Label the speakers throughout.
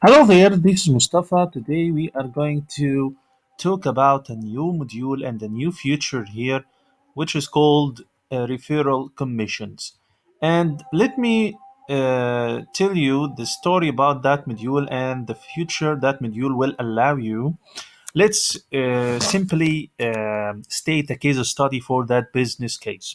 Speaker 1: Hello there, this is Mustafa. Today we are going to talk about a new module and a new feature here, which is called referral commissions. And let me tell you the story about that module and the future that module will allow you. Let's simply state a case study for that business case.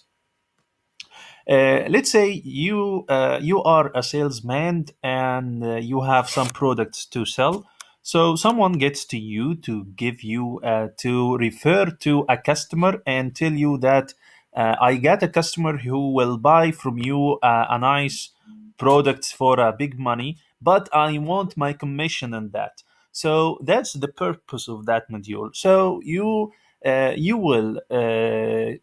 Speaker 1: Let's say you are a salesman and you have some products to sell. So someone gets to you to give you to refer to a customer and tell you that I got a customer who will buy from you a nice product for a big money, but I want my commission on that. So that's the purpose of that module. So you will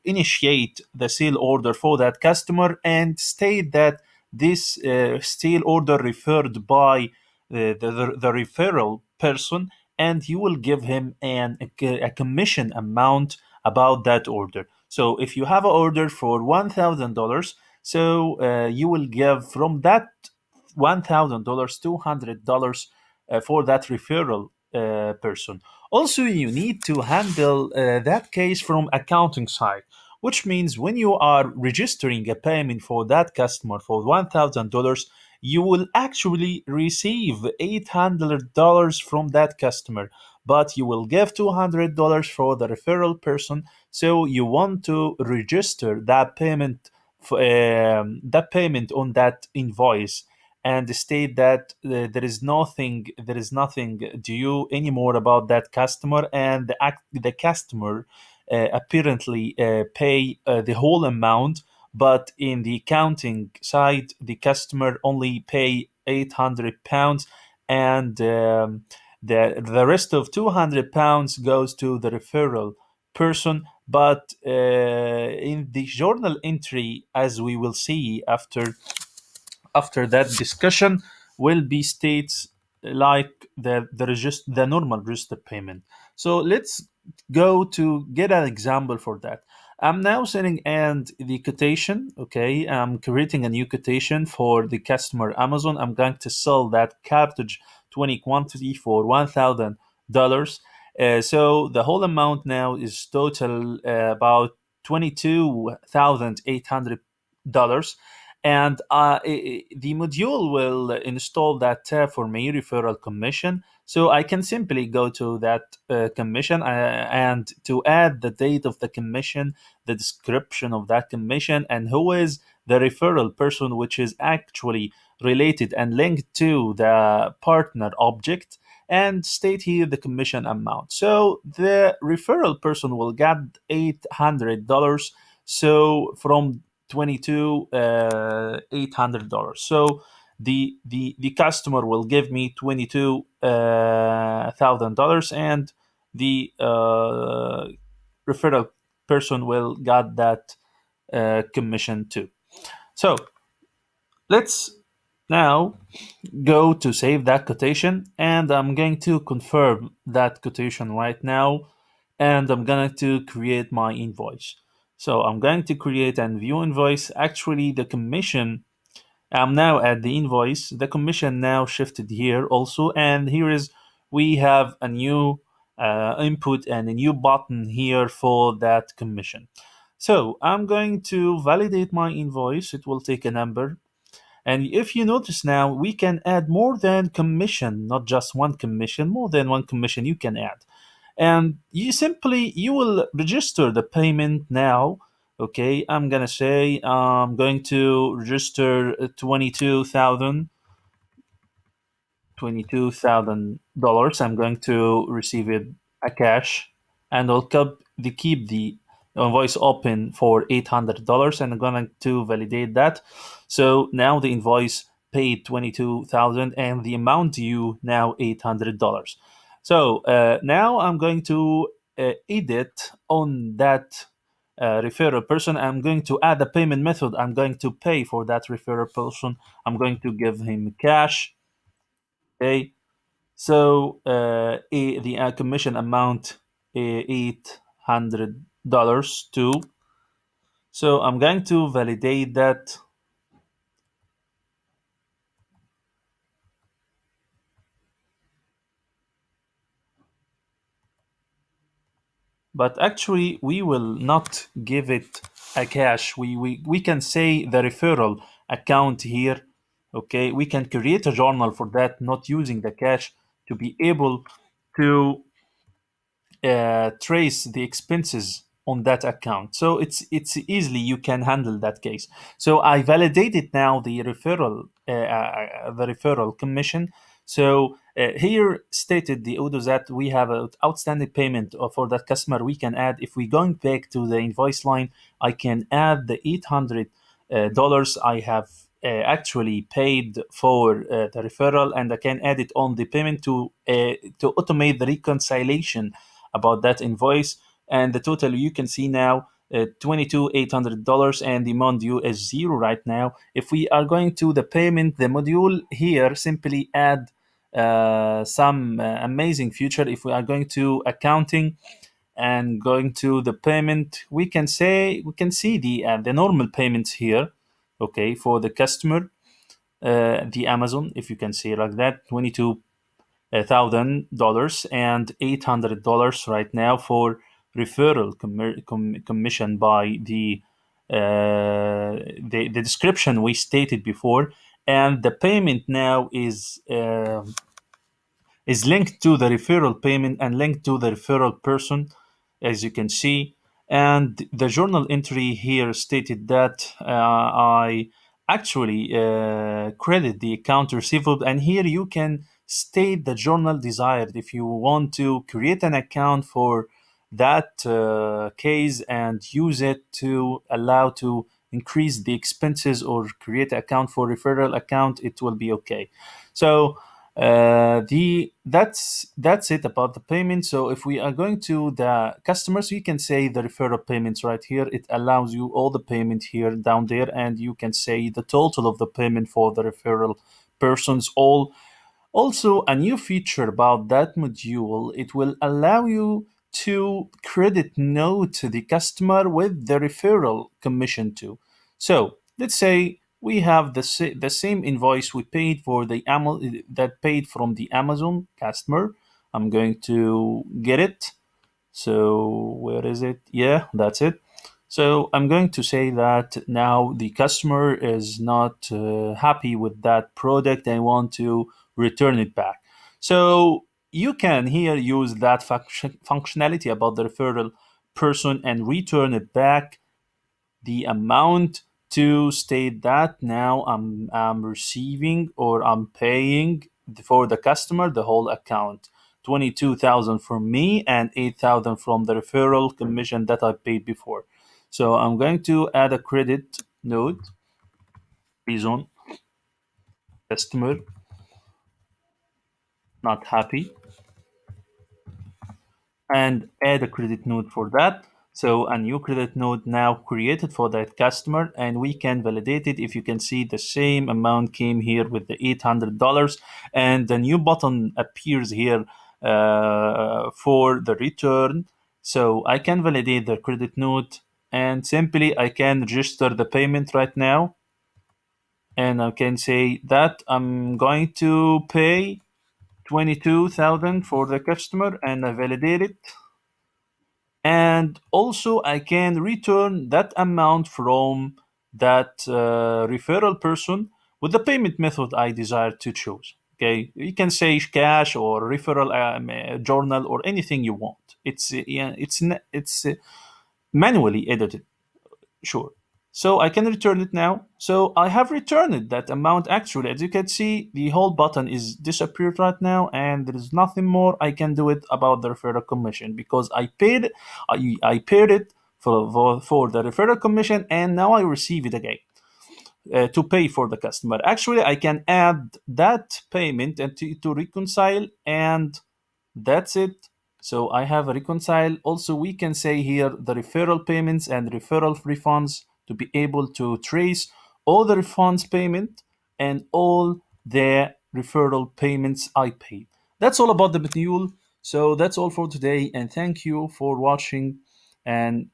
Speaker 1: initiate the sale order for that customer and state that this sale order referred by the referral person, and you will give him a commission amount about that order. So if you have an order for $1,000, so you will give from that $1,000 $200 for that referral person. Also, you need to handle that case from accounting side, which means when you are registering a payment for that customer for $1,000, you will actually receive $800 from that customer, but you will give $200 for the referral person. So you want to register that payment on that invoice and state that there is nothing due anymore about that customer, and the customer apparently pay the whole amount, but in the accounting side the customer only pay £800, and the rest of £200 goes to the referral person. But in the journal entry, as we will see after that discussion, will be states like the normal register payment. So let's go to get an example for that. I'm now sending and the quotation. Okay, I'm creating a new quotation for the customer Amazon. I'm going to sell that cartridge 20 quantity for $1,000. So the whole amount now is total about $22,800, and the module will install that tab for my referral commission. So I can simply go to that commission and to add the date of the commission, the description of that commission, and who is the referral person, which is actually related and linked to the partner object, and state here the commission amount. So the referral person will get $800. So from 22 $800. So the customer will give me $22,000, and the referral person will get that commission too. So let's now go to save that quotation, and I'm going to confirm that quotation right now, and I'm going to create my invoice. So I'm going to create and view invoice. Actually, the commission, I'm now at the invoice. The commission now shifted here also, and here is we have a new input and a new button here for that commission. So I'm going to validate my invoice. It will take a number, and if you notice now, we can add more than commission, not just one commission, more than one commission you can add. And you will register the payment now. Okay, I'm gonna say I'm going to register $22,000. I'm going to receive it a cash, and I'll keep the invoice open for $800, and I'm going to validate that. So now the invoice paid 22,000, and the amount due now $800. So now I'm going to edit on that referral person. I'm going to add a payment method. I'm going to pay for that referral person. I'm going to give him cash. Okay, so the commission amount $800 too. So I'm going to validate that. but actually we will not give it a cash. We can say the referral account here. Okay, we can create a journal for that, not using the cash, to be able to trace the expenses on that account. So it's easily you can handle that case. So I validated now the referral commission. So here stated the Odoo that we have an outstanding payment for that customer. We can add, if we going back to the invoice line, I can add the $800 I have actually paid for the referral, and I can add it on the payment to automate the reconciliation about that invoice. And the total you can see now, $22,800, and the amount due is zero right now. If we are going to the payment, the module here simply add some amazing feature. If we are going to accounting and going to the payment, we can see the normal payments here. Okay, for the customer, the Amazon, if you can see like that, $22,000 and $800 right now for referral commission by the description we stated before. And the payment now is linked to the referral payment and linked to the referral person, as you can see. And the journal entry here stated that I actually credit the account receivable. And here you can state the journal desired. If you want to create an account for that case and use it to allow to increase the expenses or create an account for referral account, it will be okay. So the that's it about the payment. So if we are going to the customers, you can say the referral payments right here. It allows you all the payment here down there, and you can say the total of the payment for the referral persons. All Also, a new feature about that module, it will allow you to credit note the customer with the referral commission too. So let's say we have the same invoice we paid for that paid from the Amazon customer. I'm going to get it. So where is it? Yeah, that's it. So I'm going to say that now the customer is not happy with that product and want to return it back. So you can here use that functionality about the referral person and return it back the amount to state that now I'm receiving or I'm paying for the customer the whole account. 22,000 from me and 8,000 from the referral commission that I paid before. So I'm going to add a credit note. Reason: customer not happy, and add a credit note for that. So a new credit note now created for that customer, and we can validate it. If you can see, the same amount came here with the $800, and the new button appears here for the return. So I can validate the credit note, and simply I can register the payment right now, and I can say that I'm going to pay 22,000 for the customer, and I validate it. And also I can return that amount from that referral person with the payment method I desire to choose. Okay, you can say cash or referral journal or anything you want. It's manually edited. Sure. So I can return it now. So I have returned that amount actually. As you can see, the whole button is disappeared right now, and there is nothing more I can do it about the referral commission because I paid it for the referral commission, and now I receive it again to pay for the customer. Actually, I can add that payment and to reconcile, and that's it. So I have a reconcile. Also, we can say here the referral payments and referral refunds to be able to trace all the refunds payment and all the referral payments I paid. That's all about the module. So that's all for today, and thank you for watching. And